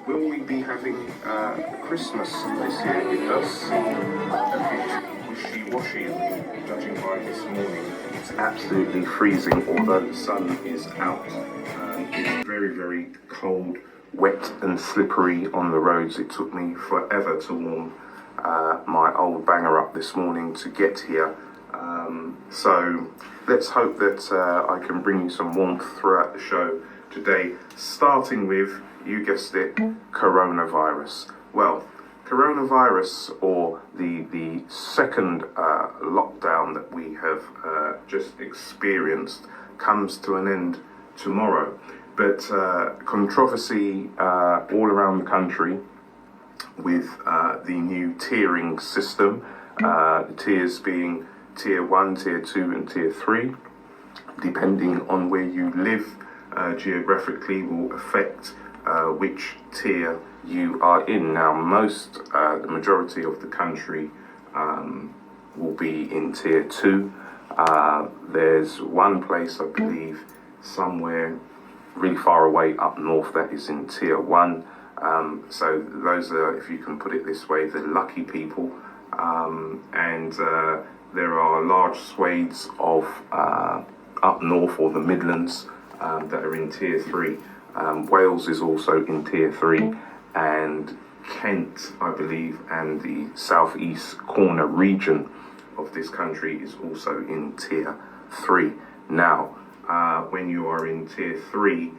Will we be having Christmas this year? It does seem a bit wishy-washy, judging by this morning. It's absolutely freezing, although the sun is out. It's very, very cold, wet and slippery on the roads. It took me forever to warm my old banger up this morning to get here. So let's hope that I can bring you some warmth throughout the show today, starting with, you guessed it, coronavirus. Well, coronavirus, or the second lockdown that we have just experienced, comes to an end tomorrow. But controversy all around the country with the new tiering system, the tiers being Tier 1, Tier 2 and Tier 3, depending on where you live geographically, will affect which tier you are in. Now, the majority of the country will be in Tier 2. There's one place, I believe, somewhere really far away up north that is in Tier 1. So those are, if you can put it this way, the lucky people. And there are large swathes of up north, or the Midlands, that are in Tier 3. Wales is also in Tier 3, and Kent, I believe, and the southeast corner region of this country is also in Tier 3. Now, when you are in Tier 3,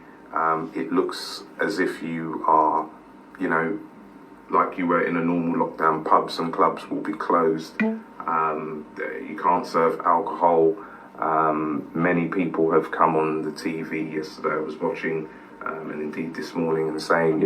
it looks as if you are, like you were in a normal lockdown. Pubs and clubs will be closed. You can't serve alcohol. Many people have come on the TV yesterday. I was watching, and indeed this morning, and saying,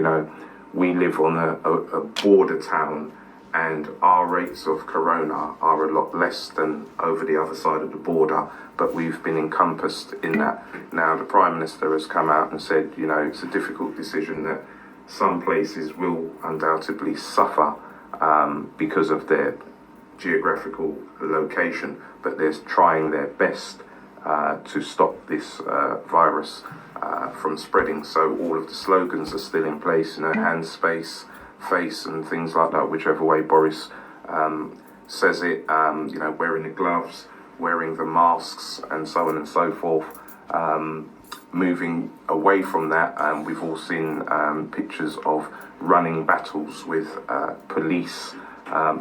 we live on a border town, and our rates of corona are a lot less than over the other side of the border, but we've been encompassed in that. Now, the Prime Minister has come out and said, it's a difficult decision, that some places will undoubtedly suffer because of their geographical location, but they're trying their best to stop this virus from spreading. So all of the slogans are still in place, hand, space, face, and things like that, whichever way Boris says it, wearing the gloves, wearing the masks, and so on and so forth. Moving away from that, we've all seen pictures of running battles with police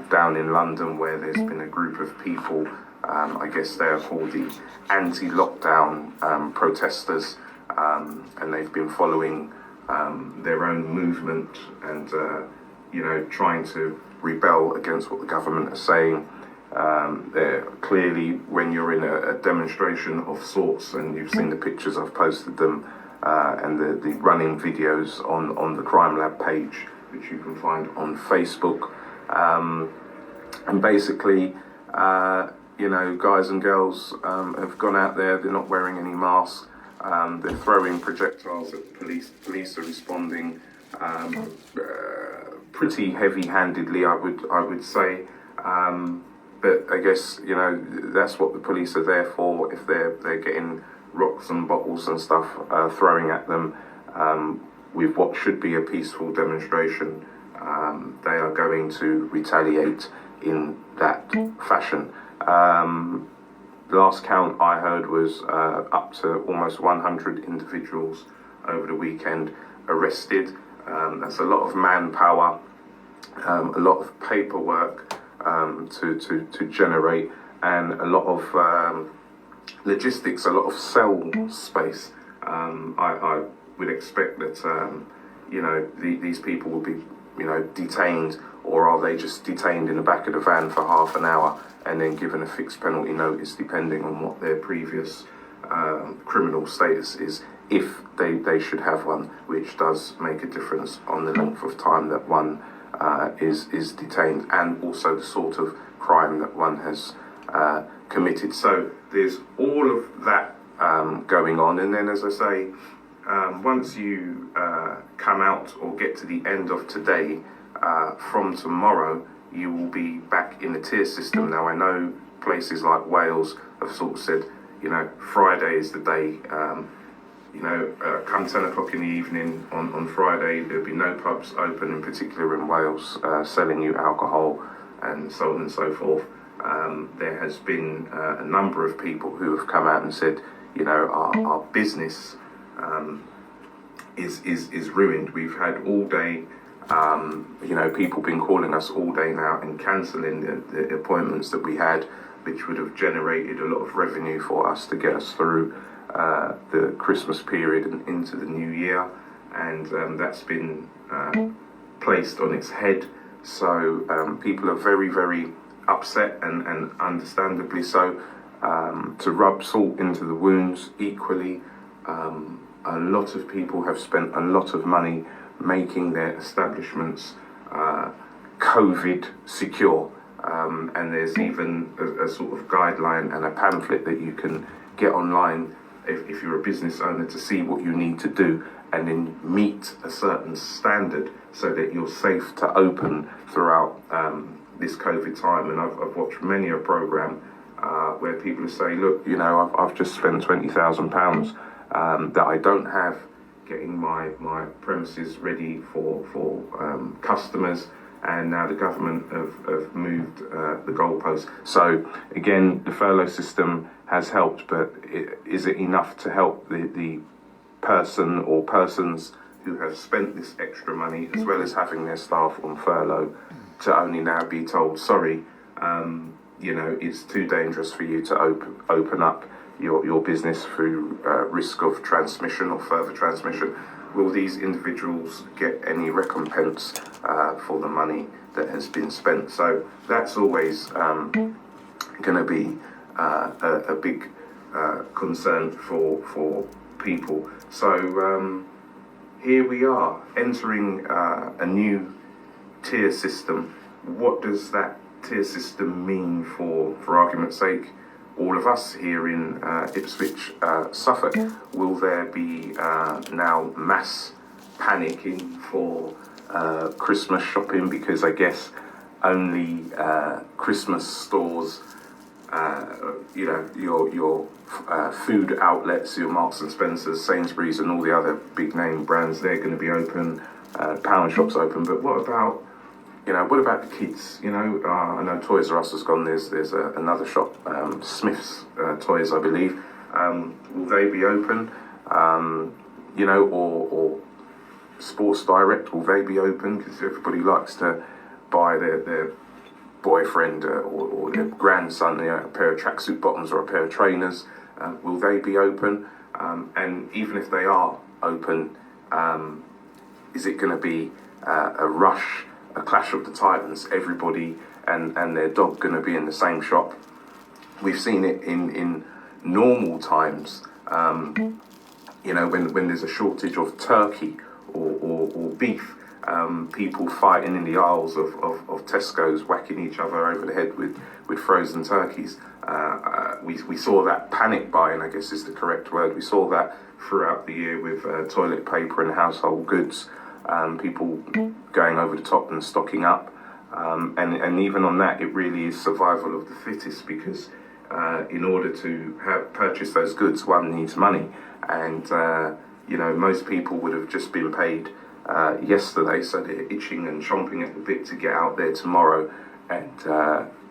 down in London, where there's been a group of people, I guess they are called the anti-lockdown protesters, and they've been following their own movement and, trying to rebel against what the government is saying. Clearly, when you're in a demonstration of sorts, and you've seen the pictures, I've posted them, and the running videos on the Crime Lab page, which you can find on Facebook. And basically, guys and girls have gone out there. They're not wearing any masks. They're throwing projectiles at the police. Police are responding pretty heavy-handedly, I would say. But I guess, that's what the police are there for. If they're getting rocks and bottles and stuff throwing at them with what should be a peaceful demonstration, they are going to retaliate in that fashion. Last count I heard was up to almost 100 individuals over the weekend arrested. That's a lot of manpower, a lot of paperwork to generate, and a lot of logistics, a lot of cell space. I would expect that these people will be detained, or are they just detained in the back of the van for half an hour and then given a fixed penalty notice, depending on what their previous criminal status is, if they should have one, which does make a difference on the length of time that one is detained, and also the sort of crime that one has committed. So there's all of that going on, and then, as I say, once you come out or get to the end of today, from tomorrow you will be back in the tier system. Now, I know places like Wales have sort of said, Friday is the day come 10 o'clock in the evening on Friday, there'll be no pubs open, in particular in Wales, selling you alcohol and so on and so forth. There has been a number of people who have come out and said, our business is ruined. We've had all day, people been calling us all day now and cancelling the appointments that we had, which would have generated a lot of revenue for us to get us through the Christmas period and into the new year. And that's been placed on its head. So people are very, very upset and understandably so. To rub salt into the wounds equally, a lot of people have spent a lot of money making their establishments COVID secure. And there's even a sort of guideline and a pamphlet that you can get online if you're a business owner to see what you need to do and then meet a certain standard so that you're safe to open throughout this COVID time. And I've watched many a programme where people say, look, I've just spent £20,000 that I don't have getting my premises ready for customers, and now the government have moved the goalposts. So again, the furlough system has helped, but is it enough to help the person or persons who have spent this extra money, as well as having their staff on furlough, to only now be told, sorry, it's too dangerous for you to open up your business through risk of transmission or further transmission? Will these individuals get any recompense for the money that has been spent? So that's always going to be a big concern for people. So here we are entering a new tier system. What does that tier system mean for argument's sake, all of us here in Ipswich, Suffolk? Will there be now mass panicking for Christmas shopping? Because I guess only Christmas stores, your food outlets, your Marks and Spencers, Sainsbury's and all the other big name brands, they're going to be open, pound shops open. But what about the kids? I know Toys R Us has gone. There's another shop, Smith's Toys, I believe. Will they be open? Or Sports Direct, will they be open? Because everybody likes to buy their boyfriend or their grandson a pair of tracksuit bottoms or a pair of trainers. Will they be open? And even if they are open, is it going to be a rush, a clash of the titans, everybody and their dog going to be in the same shop? We've seen it in normal times, when there's a shortage of turkey or beef, people fighting in the aisles of Tesco's, whacking each other over the head with frozen turkeys. We saw that panic buying, I guess is the correct word. We saw that throughout the year with toilet paper and household goods. People going over the top and stocking up, and even on that, it really is survival of the fittest, because in order to purchase those goods, one needs money, and most people would have just been paid yesterday, so they're itching and chomping at the bit to get out there tomorrow and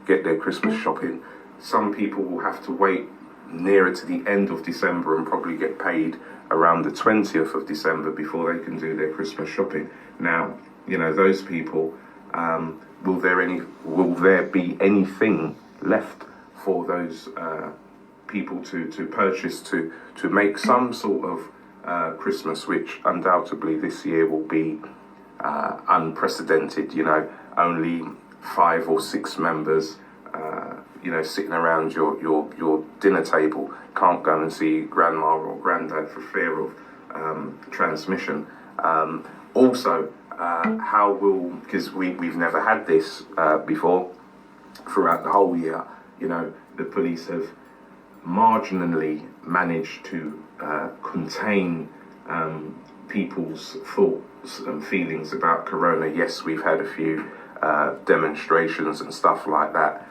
get their Christmas shopping. Some people will have to wait nearer to the end of December and probably get paid around the 20th of December before they can do their Christmas shopping. Now, those people, will there be anything left for those people to purchase to make some sort of Christmas, which undoubtedly this year will be unprecedented? Only 5 or 6 members sitting around your dinner table, can't go and see grandma or granddad for fear of transmission. Also, how will, because we've never had this before throughout the whole year, the police have marginally managed to contain people's thoughts and feelings about corona. Yes, we've had a few demonstrations and stuff like that.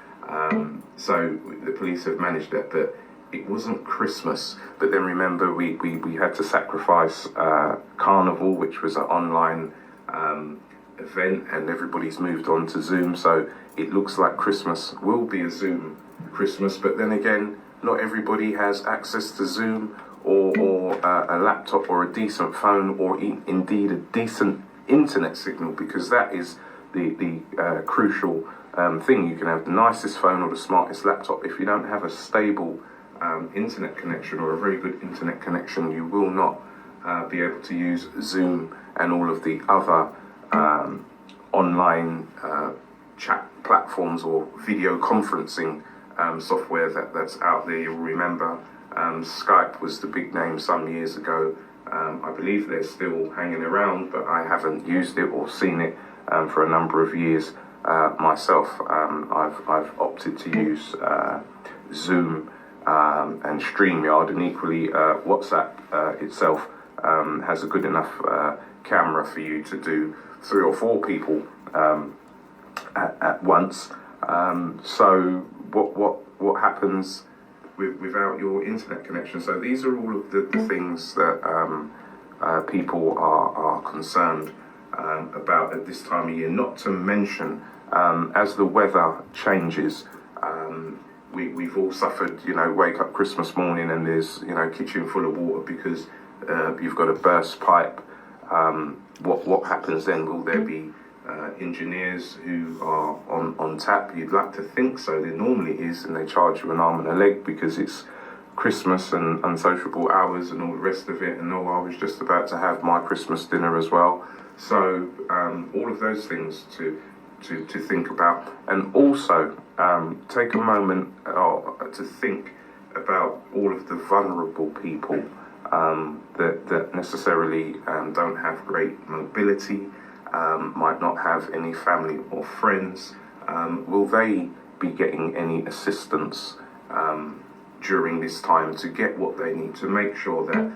So the police have managed that, but it wasn't Christmas. But then remember, we had to sacrifice Carnival, which was an online event, and everybody's moved on to Zoom. So it looks like Christmas will be a Zoom Christmas. But then again, not everybody has access to Zoom or a laptop or a decent phone or indeed a decent internet signal, because that is the crucial thing. You can have the nicest phone or the smartest laptop. If you don't have a stable internet connection or a very good internet connection, you will not be able to use Zoom and all of the other online chat platforms or video conferencing software that's out there. You'll remember Skype was the big name some years ago. I believe they're still hanging around, but I haven't used it or seen it for a number of years myself. I've opted to use Zoom and StreamYard, and equally WhatsApp itself has a good enough camera for you to do 3 or 4 people at once. So what happens without your internet connection? So these are all of the things that people are concerned about at this time of year. Not to mention, as the weather changes, we've all suffered, wake up Christmas morning and there's, kitchen full of water because you've got a burst pipe. What happens then? Will there be engineers who are on tap? You'd like to think so. There normally is, and they charge you an arm and a leg because it's Christmas and unsociable hours and all the rest of it. And I was just about to have my Christmas dinner as well. So all of those things to think about, and also take a moment to think about all of the vulnerable people that necessarily don't have great mobility, might not have any family or friends. Will they be getting any assistance during this time to get what they need to make sure that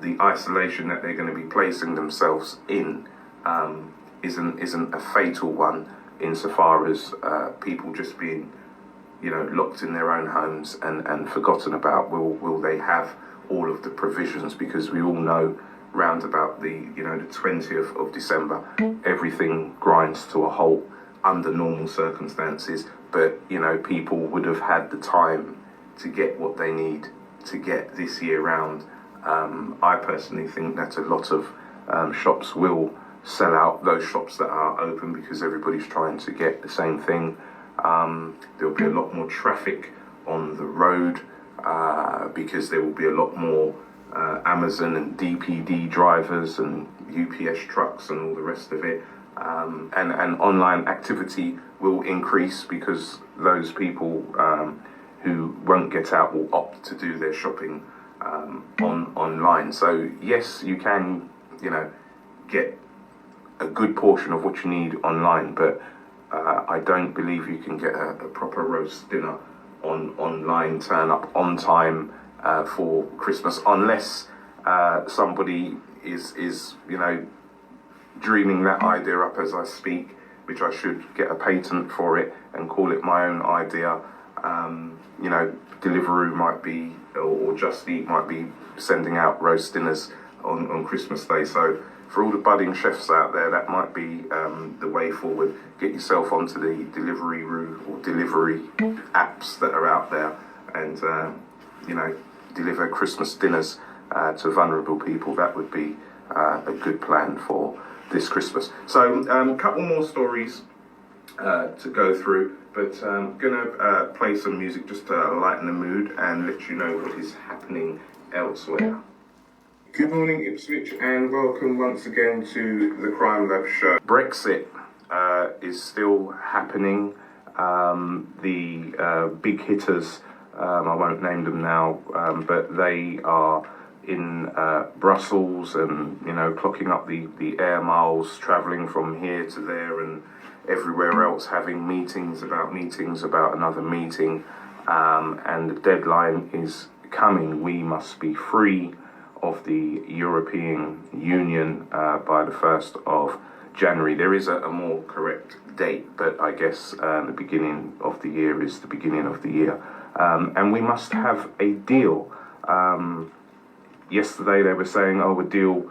the isolation that they're going to be placing themselves in isn't a fatal one, insofar as people just being locked in their own homes and forgotten about? Will they have all of the provisions? Because we all know round about the the 20th of December, everything grinds to a halt under normal circumstances. But people would have had the time to get what they need to get this year round. I personally think that a lot of shops will sell out, those shops that are open, because everybody's trying to get the same thing. There'll be a lot more traffic on the road because there will be a lot more Amazon and DPD drivers and UPS trucks and all the rest of it. And online activity will increase because those people who won't get out will opt to do their shopping online. So yes, you can get a good portion of what you need online, but I don't believe you can get a proper roast dinner online, turn up on time for Christmas, unless somebody is dreaming that idea up as I speak, which I should get a patent for it and call it my own idea. Deliveroo might be, or Just Eat might be sending out roast dinners on Christmas Day. So for all the budding chefs out there, that might be the way forward. Get yourself onto the Deliveroo or delivery apps that are out there, and deliver Christmas dinners to vulnerable people. That would be a good plan for this Christmas. So a couple more stories to go through, but I'm gonna play some music just to lighten the mood and let you know what is happening elsewhere. Good morning, Ipswich, and welcome once again to the Crime Lab show. Brexit is still happening. The big hitters, I won't name them now, but they are in Brussels and clocking up the air miles, travelling from here to there and everywhere else, having meetings about another meeting, and the deadline is coming. We must be free of the European Union by the 1st of January. There is a more correct date, but I guess the beginning of the year is the beginning of the year. and we must have a deal. Yesterday they were saying, "Oh, a deal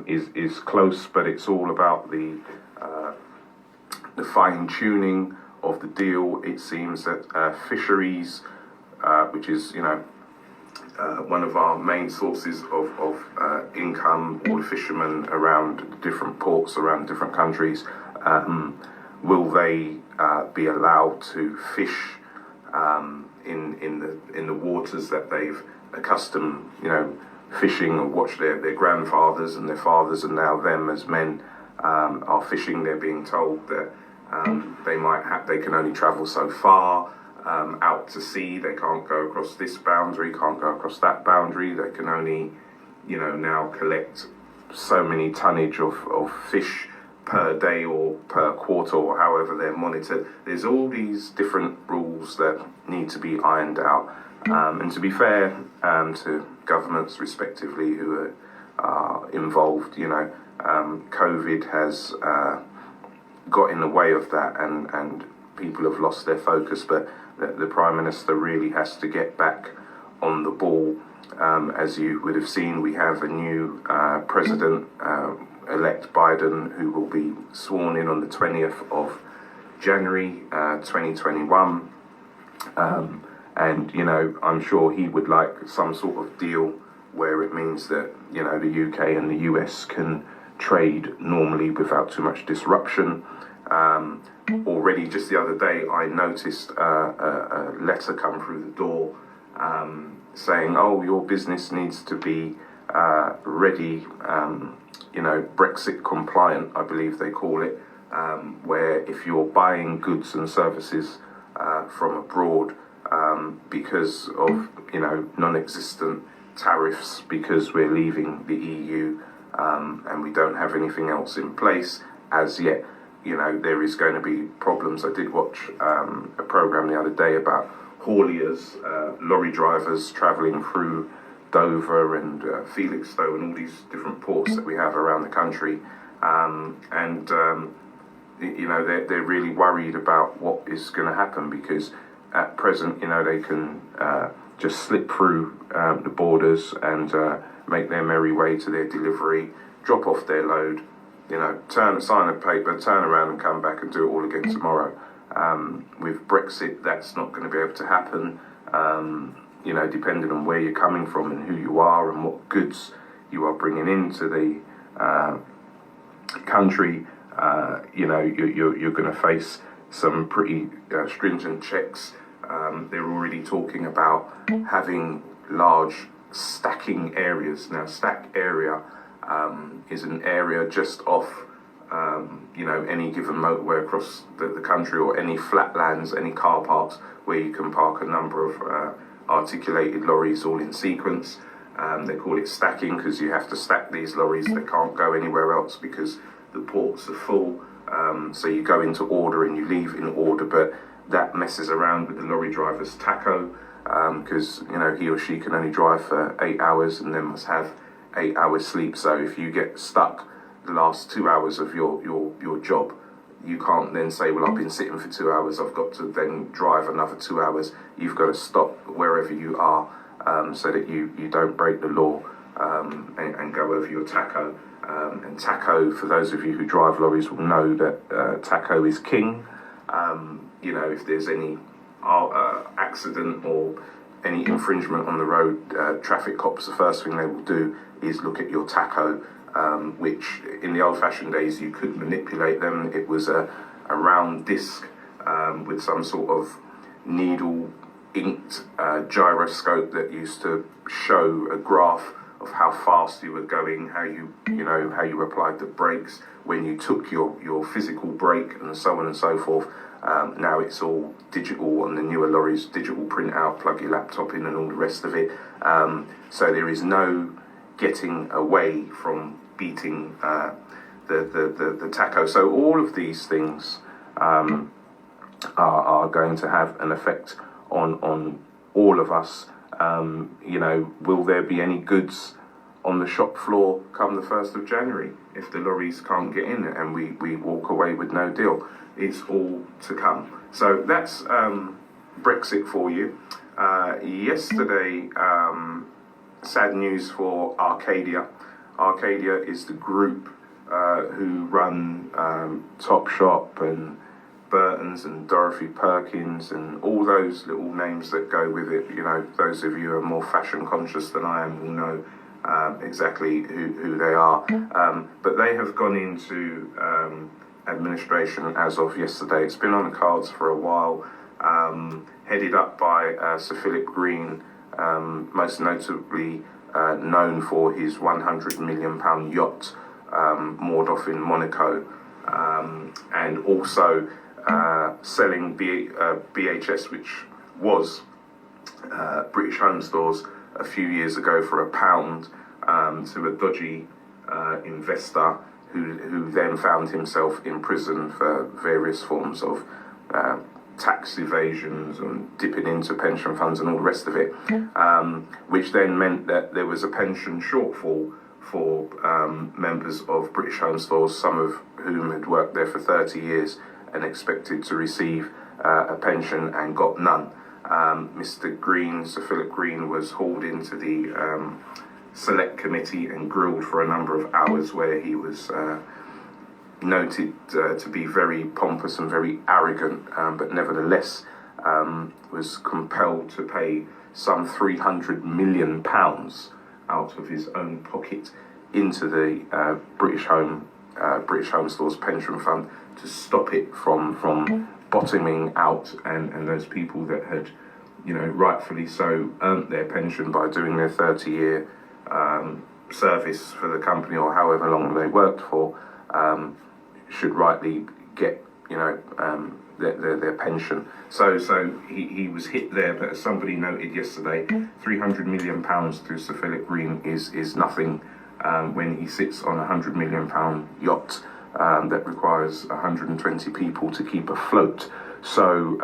is close," but it's all about the fine tuning of the deal. It seems that fisheries, which is one of our main sources of income, all the fishermen around different ports around different countries, will they be allowed to fish in the waters that they've accustomed, fishing, and watch their grandfathers and their fathers, and now them as men are fishing? They're being told that they can only travel so far out to sea. They can't go across this boundary, can't go across that boundary. They can only, now collect so many tonnage of fish per day or per quarter, or however they're monitored. There's all these different rules that need to be ironed out. And to be fair to governments respectively who are involved, COVID has got in the way of that, and people have lost their focus, but the Prime Minister really has to get back on the ball. As you would have seen, we have a new President-elect Biden, who will be sworn in on the 20th of January 2021. And, I'm sure he would like some sort of deal where it means that, the UK and the US can trade normally without too much disruption. Already just the other day, I noticed a letter come through the door saying, "Oh, your business needs to be ready, Brexit compliant," I believe they call it, where if you're buying goods and services from abroad, because of non-existent tariffs, because we're leaving the EU and we don't have anything else in place as yet, there is going to be problems. I did watch a program the other day about hauliers, lorry drivers travelling through Dover and Felixstowe and all these different ports that we have around the country, they're really worried about what is going to happen, because at present, they can just slip through the borders and make their merry way to their delivery, drop off their load, sign a paper, turn around and come back and do it all again tomorrow. With Brexit, that's not going to be able to happen. Depending on where you're coming from and who you are and what goods you are bringing into the country, you're going to face some pretty stringent checks. They're already talking about having large stacking areas. Now, stack area is an area just off, any given motorway across the country, or any flatlands, any car parks where you can park a number of articulated lorries all in sequence. They call it stacking because you have to stack these lorries. They can't go anywhere else because the ports are full. So you go into order and you leave in order, but that messes around with the lorry driver's tacho, because he or she can only drive for 8 hours and then must have 8 hours sleep. So if you get stuck the last 2 hours of your job, you can't then say, well, I've been sitting for 2 hours, I've got to then drive another 2 hours. You've got to stop wherever you are, so that you don't break the law and go over your tacho. And tacho, for those of you who drive lorries will know that tacho is king. If there's any accident or any infringement on the road, traffic cops, the first thing they will do is look at your tacho, which in the old-fashioned days you could manipulate them. It was a round disc with some sort of needle inked gyroscope that used to show a graph of how fast you were going, how you applied the brakes, when you took your physical brake, and so on and so forth. Now it's all digital on the newer lorries, digital printout, plug your laptop in and all the rest of it. So there is no getting away from beating the tacho. So all of these things are going to have an effect on all of us. Will there be any goods on the shop floor come the 1st of January if the lorries can't get in and we walk away with no deal? It's all to come. So that's Brexit for you. Yesterday, sad news for Arcadia. Arcadia is the group who run Topshop and Burton's and Dorothy Perkins and all those little names that go with it. You know, those of you who are more fashion conscious than I am will know exactly who they are. But they have gone into administration as of yesterday. It's been on the cards for a while, headed up by Sir Philip Green, most notably known for his £100 million yacht moored off in Monaco, and also selling BHS, which was British Home Stores, a few years ago for £1 to a dodgy investor who then found himself in prison for various forms of tax evasions and dipping into pension funds and all the rest of it, which then meant that there was a pension shortfall for members of British Home Stores, some of whom had worked there for 30 years and expected to receive a pension and got none. Mr. Green, Sir Philip Green, was hauled into the select committee and grilled for a number of hours, where he was noted to be very pompous and very arrogant, but nevertheless was compelled to pay some £300 million out of his own pocket into the British Home Stores pension fund to stop it from bottoming out, and those people that had, you know, rightfully so earned their pension by doing their 30-year service for the company or however long they worked for, should rightly get, you know, their pension. So he was hit there, but as somebody noted yesterday, £300 million to Sir Philip Green is nothing when he sits on a £100 million yacht that requires 120 people to keep afloat. So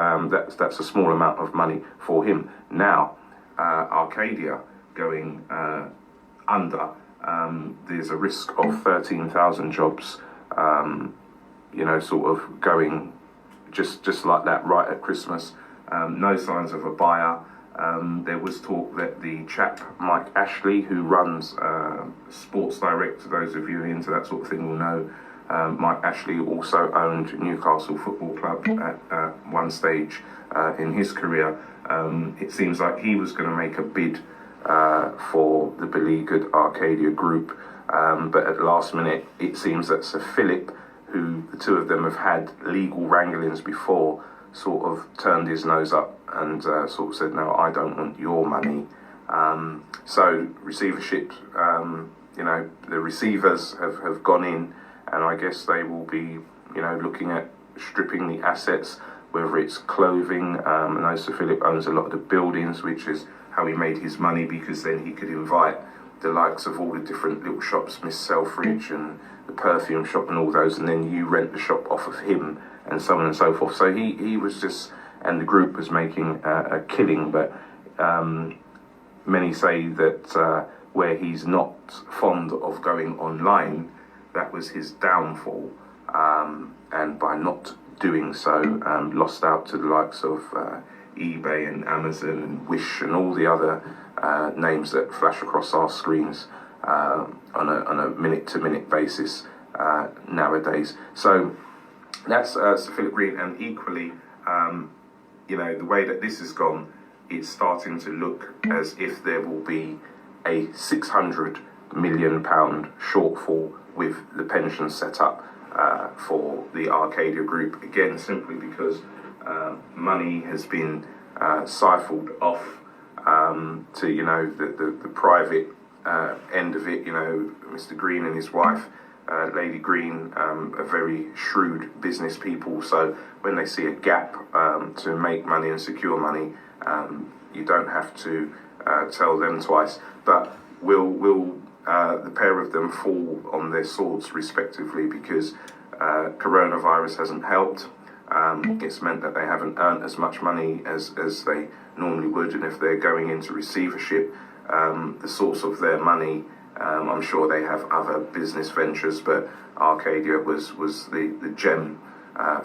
that's a small amount of money for him. Now, Arcadia going under, there's a risk of 13,000 jobs, you know, sort of going just like that right at Christmas. No signs of a buyer. There was talk that the chap Mike Ashley, who runs Sports Direct, those of you into that sort of thing will know, Mike Ashley also owned Newcastle Football Club at one stage in his career. It seems like he was going to make a bid for the beleaguered Arcadia group, but at the last minute it seems that Sir Philip, who the two of them have had legal wranglings before, sort of turned his nose up and sort of said, no, I don't want your money. So receivership, you know, the receivers have gone in, and I guess they will be, you know, looking at stripping the assets, whether it's clothing. I know Sir Philip owns a lot of the buildings, which is how he made his money, because then he could invite the likes of all the different little shops, Miss Selfridge and the perfume shop and all those, and then you rent the shop off of him and so on and so forth. So he was just, and the group was making a killing, but many say that where he's not fond of going online, that was his downfall, and by not doing so, lost out to the likes of eBay and Amazon and Wish and all the other names that flash across our screens on a minute-to-minute basis nowadays. So that's Sir Philip Green, and equally, you know, the way that this has gone, it's starting to look as if there will be a £600 million shortfall with the pension set up for the Arcadia Group, again simply because money has been siphoned off to, you know, the private end of it. You know, Mr. Green and his wife, Lady Green, are very shrewd business people, so when they see a gap to make money and secure money, you don't have to tell them twice. But will the pair of them fall on their swords respectively, because coronavirus hasn't helped. It's meant that they haven't earned as much money as they normally would, and if they're going into receivership, the source of their money, I'm sure they have other business ventures, but Arcadia was the gem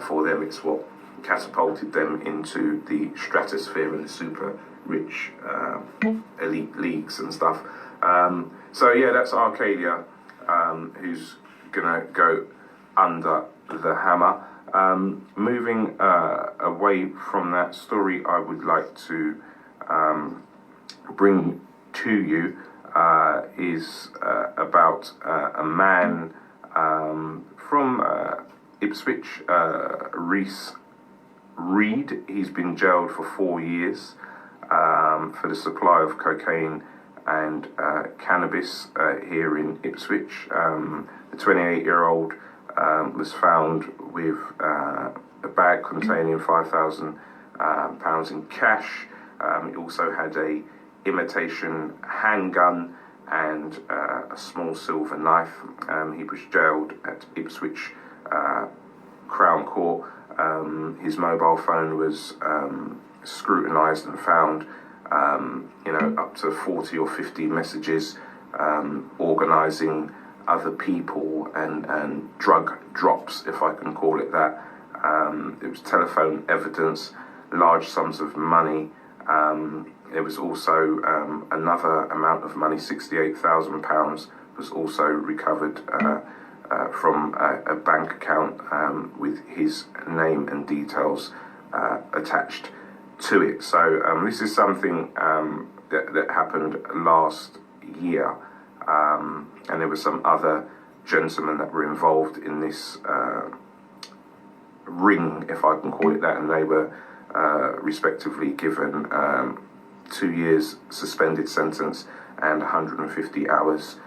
for them. It's what catapulted them into the stratosphere and the super rich elite leagues and stuff. So yeah, that's Arcadia, who's gonna go under the hammer. Moving away from that story, I would like to bring to you is about a man from Ipswich, Reese Reed. He's been jailed for 4 years for the supply of cocaine and cannabis here in Ipswich. The 28-year-old was found with a bag containing £5,000 in cash. He also had a imitation handgun and a small silver knife. He was jailed at Ipswich Crown Court. His mobile phone was scrutinised and found, up to 40 or 50 messages organising other people and drug drops, if I can call it that. It was telephone evidence, large sums of money. There was also another amount of money, £68,000, was also recovered from a bank account with his name and details attached to it. So this is something that happened last year, and there were some other gentlemen that were involved in this ring, if I can call it that, and they were respectively given 2 years suspended sentence and 150 hours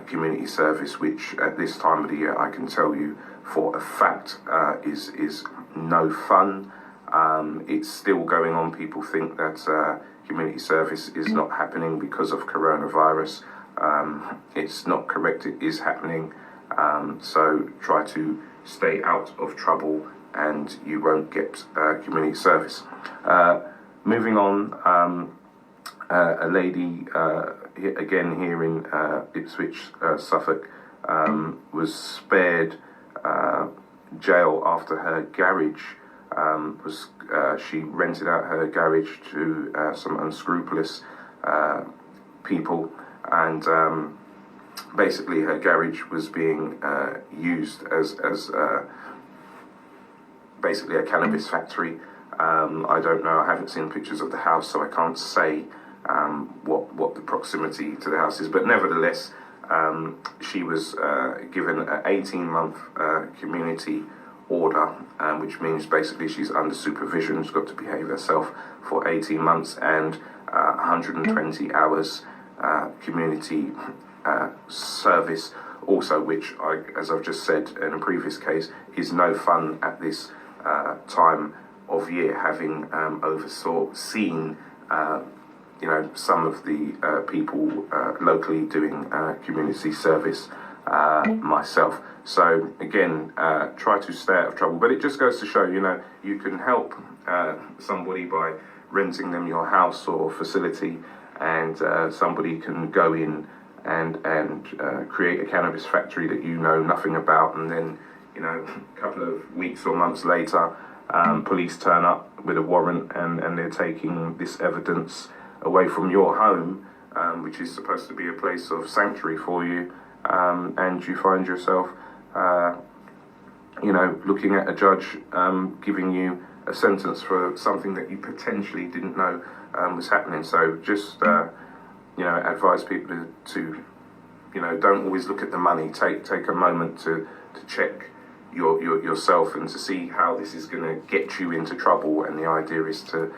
community service, which at this time of the year I can tell you for a fact is no fun. It's still going on. People think that community service is not happening because of coronavirus. It's not correct, it is happening. So try to stay out of trouble and you won't get community service. Moving on, a lady, again here in Ipswich, Suffolk, was spared jail after her garage she rented out her garage to some unscrupulous people, and basically her garage was being used as basically a cannabis factory. I don't know, I haven't seen pictures of the house, so I can't say what the proximity to the house is, but nevertheless, she was given an 18-month community order, which means basically she's under supervision, she's got to behave herself for 18 months and 120 hours community service also, which, as I've just said in a previous case, is no fun at this time of year, having seen some of the people locally doing community service myself. So again, try to stay out of trouble. But it just goes to show, you can help somebody by renting them your house or facility, and somebody can go in and create a cannabis factory that you know nothing about, and then a couple of weeks or months later, police turn up with a warrant and they're taking this evidence away from your home, which is supposed to be a place of sanctuary for you, and you find yourself looking at a judge giving you a sentence for something that you potentially didn't know was happening. So just advise people to don't always look at the money. Take a moment to check yourself and to see how this is going to get you into trouble. And the idea is to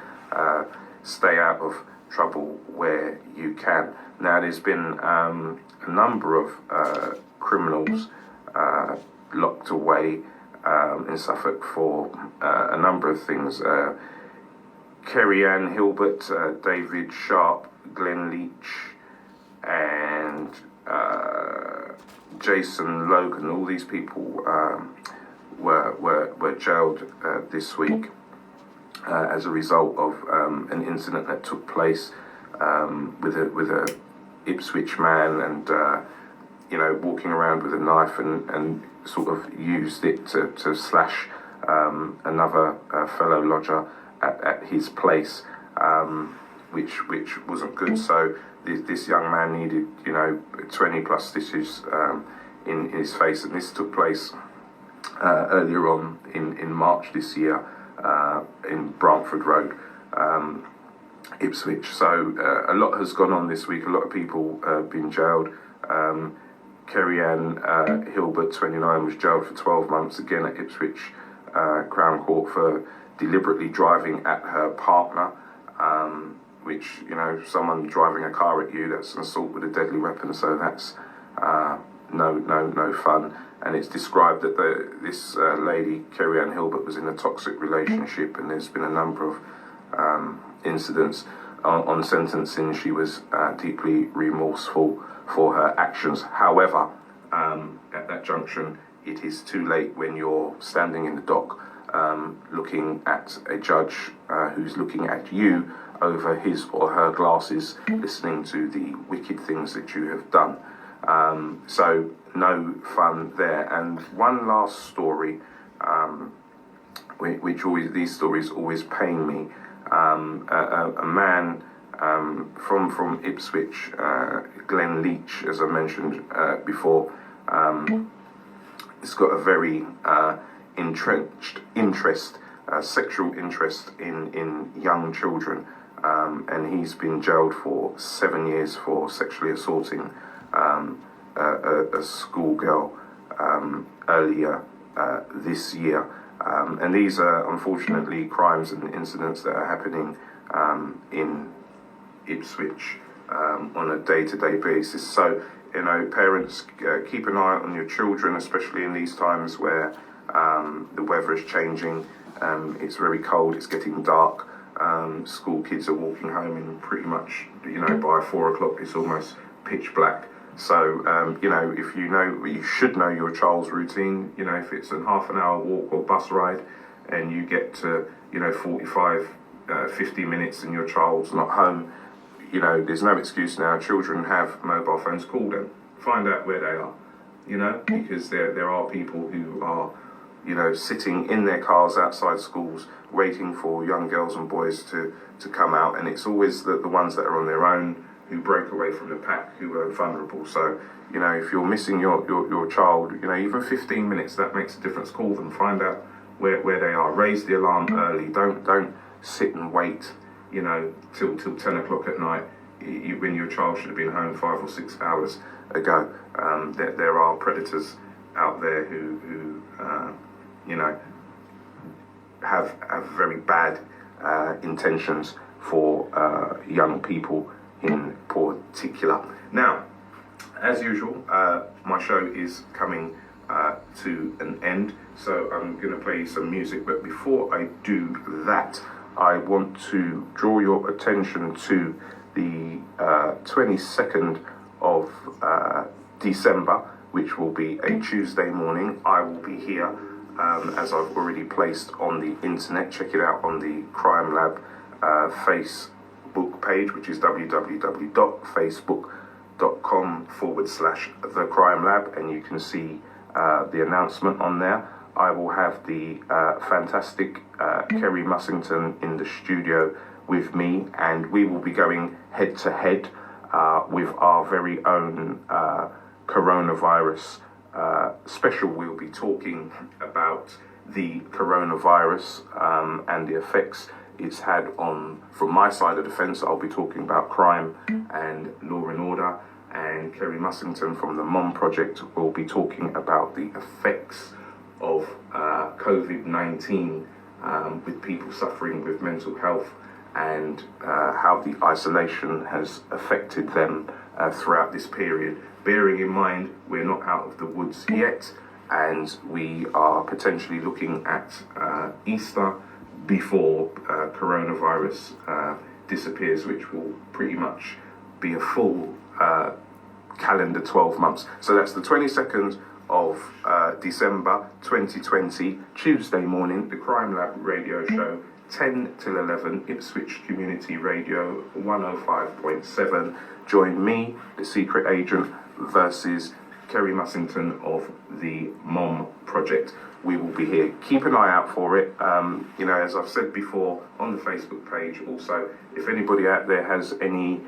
stay out of trouble where you can. Now, there's been a number of criminals locked away in Suffolk for a number of things. Kerry Ann Hilbert, David Sharp, Glenn Leach, and Jason Logan. All these people were jailed this week as a result of an incident that took place with a Ipswich man, and walking around with a knife and sort of used it to slash another fellow lodger at his place, which wasn't good. So this young man needed, 20 plus stitches in his face, and this took place earlier on in March this year in Brantford Road, Ipswich. So a lot has gone on this week. A lot of people have been jailed. Kerry Ann Hilbert, 29, was jailed for 12 months again at Ipswich Crown Court for deliberately driving at her partner, which, someone driving a car at you, that's an assault with a deadly weapon, so that's no fun. And it's described that this lady, Kerry Ann Hilbert, was in a toxic relationship, and there's been a number of incidents. On sentencing, she was deeply remorseful for her actions. However, at that junction, it is too late when you're standing in the dock looking at a judge who's looking at you over his or her glasses, listening to the wicked things that you have done. So no fun there. And one last story, which always, these stories always pain me. A man from Ipswich, Glenn Leach, as I mentioned before, has got a very entrenched sexual interest in young children, and he's been jailed for 7 years for sexually assaulting a schoolgirl earlier this year. And these are unfortunately crimes and incidents that are happening in Ipswich on a day-to-day basis. So, parents, keep an eye on your children, especially in these times where the weather is changing. It's very cold, it's getting dark. School kids are walking home and pretty much, by 4 o'clock it's almost pitch black. So, if you should know your child's routine. If it's a half an hour walk or bus ride and you get to, 45, 50 minutes and your child's not home, there's no excuse now. Children have mobile phones. Call them. Find out where they are, because there are people who are, sitting in their cars outside schools waiting for young girls and boys to come out. And it's always the ones that are on their own who break away from the pack, who are vulnerable. So, if you're missing your child, even 15 minutes, that makes a difference. Call them, find out where they are. Raise the alarm early. Don't sit and wait, till 10 o'clock at night when your child should have been home 5 or 6 hours ago. There are predators out there who have very bad intentions for young people in particular. Now, as usual, my show is coming to an end, so I'm going to play some music. But before I do that, I want to draw your attention to the 22nd of December, which will be a Tuesday morning. I will be here, as I've already placed on the internet. Check it out on the Crime Lab Facebook page, which is www.facebook.com/The Crime Lab, and you can see the announcement on there. I will have the fantastic Kerry Mussington in the studio with me, and we will be going head to head with our very own coronavirus special. We'll be talking about the coronavirus and the effects it's had on, from my side of the fence. I'll be talking about crime and law and order, and Kerry Mussington from the Mom Project will be talking about the effects of COVID-19 with people suffering with mental health, and how the isolation has affected them throughout this period. Bearing in mind, we're not out of the woods yet, and we are potentially looking at Easter before coronavirus disappears, which will pretty much be a full calendar 12 months. So that's the 22nd of December 2020, Tuesday morning, the Crime Lab radio show, 10 till 11, Ipswich Community Radio 105.7. Join me, the secret agent, versus Kerry Mussington of the Mom Project. We will be here. Keep an eye out for it. As I've said before on the Facebook page, also, if anybody out there has any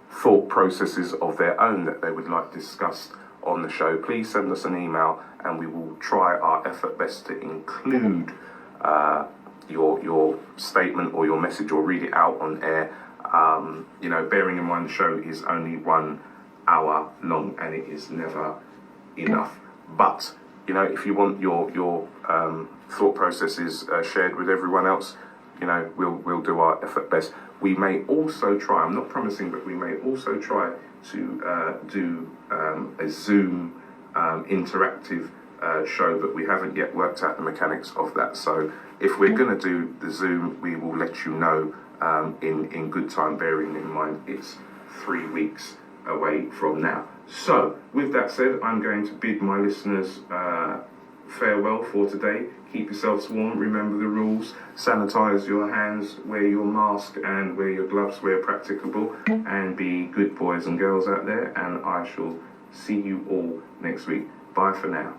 thought processes of their own that they would like discussed on the show, please send us an email and we will try our effort best to include your statement or your message or read it out on air. Bearing in mind the show is only 1 hour long and it is never enough. But if you want your thought processes shared with everyone else, we'll do our effort best. We may also try, I'm not promising, but we may also try to do a Zoom interactive show, but we haven't yet worked out the mechanics of that. So if we're going to do the Zoom, we will let you know in good time, bearing in mind it's 3 weeks away from now. So with that said, I'm going to bid my listeners farewell for today. Keep yourselves warm, remember the rules, sanitize your hands, wear your mask and wear your gloves where practicable, and be good boys and girls out there, and I shall see you all next week. Bye for now.